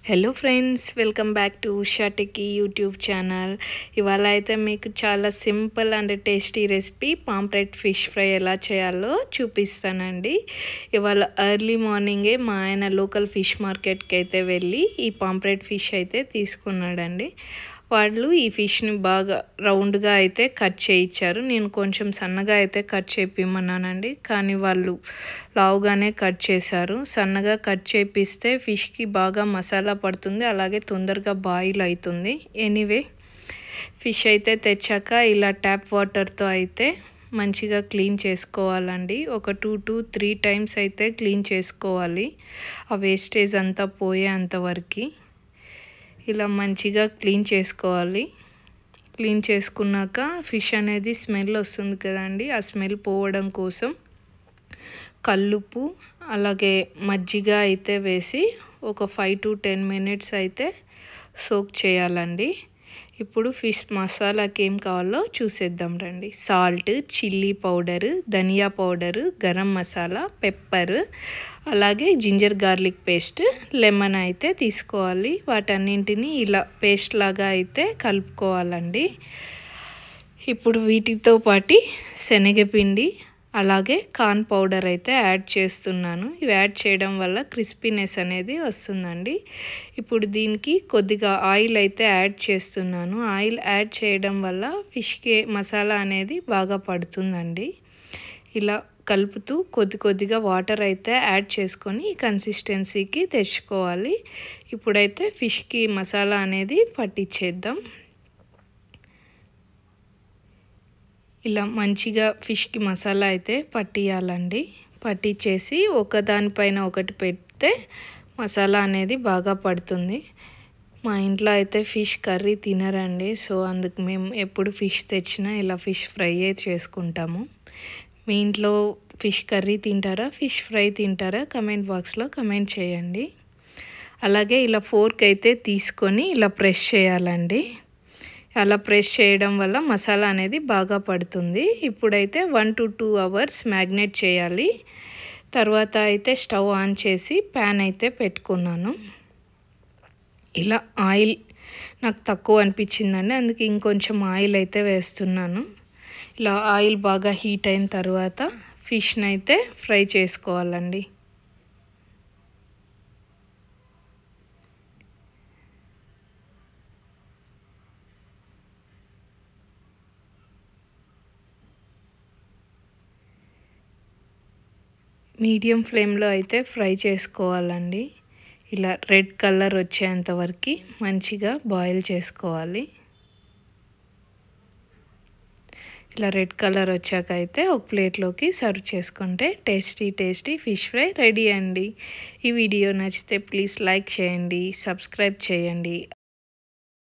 Hello friends, welcome back to Usha techie YouTube channel. ఇవాళ అయితే మీకు చాలా simple and tasty recipe pomfret fish fry ఎలా చేయాలో చూపిస్తానండి. ఇవాళ ఎర్లీ మార్నింగే మా ఆయన లోకల్ ఫిష్ మార్కెట్కి అయితే వెళ్ళి ఈ పాంప్లెట్ ఫిష్ అయితే తీసుకున్నాడండి. వాళ్ళు ఈ ఫిష్ని బాగా రౌండ్గా అయితే కట్ చేయించారు. నేను కొంచెం సన్నగా అయితే కట్ చేపిమన్నానండి, కానీ వాళ్ళు లావుగానే కట్ చేశారు. సన్నగా కట్ చేపిస్తే ఫిష్కి బాగా మసాలా పడుతుంది, అలాగే తొందరగా బాయిల్ అవుతుంది. ఎనీవే, ఫిష్ అయితే తెచ్చాక ఇలా ట్యాప్ వాటర్తో అయితే మంచిగా క్లీన్ చేసుకోవాలండి. ఒక 2 to 3 టైమ్స్ అయితే క్లీన్ చేసుకోవాలి, ఆ వేస్టేజ్ అంతా పోయేంతవరకు ఇలా మంచిగా క్లీన్ చేసుకోవాలి. క్లీన్ చేసుకున్నాక ఫిష్ అనేది స్మెల్ వస్తుంది కదండి, ఆ స్మెల్ పోవడం కోసం కల్లుప్పు అలాగే మజ్జిగ అయితే వేసి ఒక 5 to 10 మినిట్స్ అయితే సోక్ చేయాలండి. ఇప్పుడు ఫిష్ మసాలాకి ఏం కావాలో చూసేద్దాం రండి. సాల్ట్, చిల్లీ పౌడరు, ధనియా పౌడరు, గరం మసాలా, పెప్పర్, అలాగే జింజర్ గార్లిక్ పేస్ట్, లెమన్ అయితే తీసుకోవాలి. వాటన్నింటినీ ఇలా పేస్ట్ లాగా అయితే కలుపుకోవాలండి. ఇప్పుడు వీటితో పాటు శనగపిండి అలాగే కార్న్ పౌడర్ అయితే యాడ్ చేస్తున్నాను. ఇవి యాడ్ చేయడం వల్ల క్రిస్పీనెస్ అనేది వస్తుందండి. ఇప్పుడు దీనికి కొద్దిగా ఆయిల్ అయితే యాడ్ చేస్తున్నాను. ఆయిల్ యాడ్ చేయడం వల్ల ఫిష్కి మసాలా అనేది బాగా పడుతుందండి. ఇలా కలుపుతూ కొద్దిగా వాటర్ అయితే యాడ్ చేసుకొని ఈ కన్సిస్టెన్సీకి తెచ్చుకోవాలి. ఇప్పుడైతే ఫిష్కి మసాలా అనేది పట్టించేద్దాం. ఇలా మంచిగా ఫిష్కి మసాలా అయితే పట్టియాలండి. పట్టించేసి ఒకదానిపైన ఒకటి పెడితే మసాలా అనేది బాగా పడుతుంది. మా ఇంట్లో అయితే ఫిష్ కర్రీ తినరండి, సో అందుకు మేము ఎప్పుడు ఫిష్ తెచ్చినా ఇలా ఫిష్ ఫ్రై చేసుకుంటాము. మీ ఇంట్లో ఫిష్ కర్రీ తింటారా, ఫిష్ ఫ్రై తింటారా? కమెంట్ బాక్స్లో కమెంట్ చేయండి. అలాగే ఇలా ఫోర్క్ అయితే తీసుకొని ఇలా ప్రెస్ చేయాలండి. అలా ప్రెస్ చేయడం వల్ల మసాలా అనేది బాగా పడుతుంది. ఇప్పుడైతే 1 to 2 అవర్స్ మ్యాగ్నేట్ చేయాలి. తర్వాత అయితే స్టవ్ ఆన్ చేసి ప్యాన్ అయితే పెట్టుకున్నాను. ఇలా ఆయిల్ నాకు తక్కువ అనిపించిందండి, అందుకే ఇంకొంచెం ఆయిల్ అయితే వేస్తున్నాను. ఇలా ఆయిల్ బాగా హీట్ అయిన తర్వాత ఫిష్ని అయితే ఫ్రై చేసుకోవాలండి. మీడియం ఫ్లేమ్లో అయితే ఫ్రై చేసుకోవాలండి. ఇలా రెడ్ కలర్ వచ్చేంత వరకు మంచిగా బాయిల్ చేసుకోవాలి. ఇలా రెడ్ కలర్ వచ్చాక అయితే ఒక ప్లేట్లోకి సర్వ్ చేసుకుంటే టేస్టీ ఫిష్ ఫ్రై రెడీ అండి. ఈ వీడియో నచ్చితే ప్లీజ్ లైక్ చేయండి, సబ్స్క్రైబ్ చేయండి.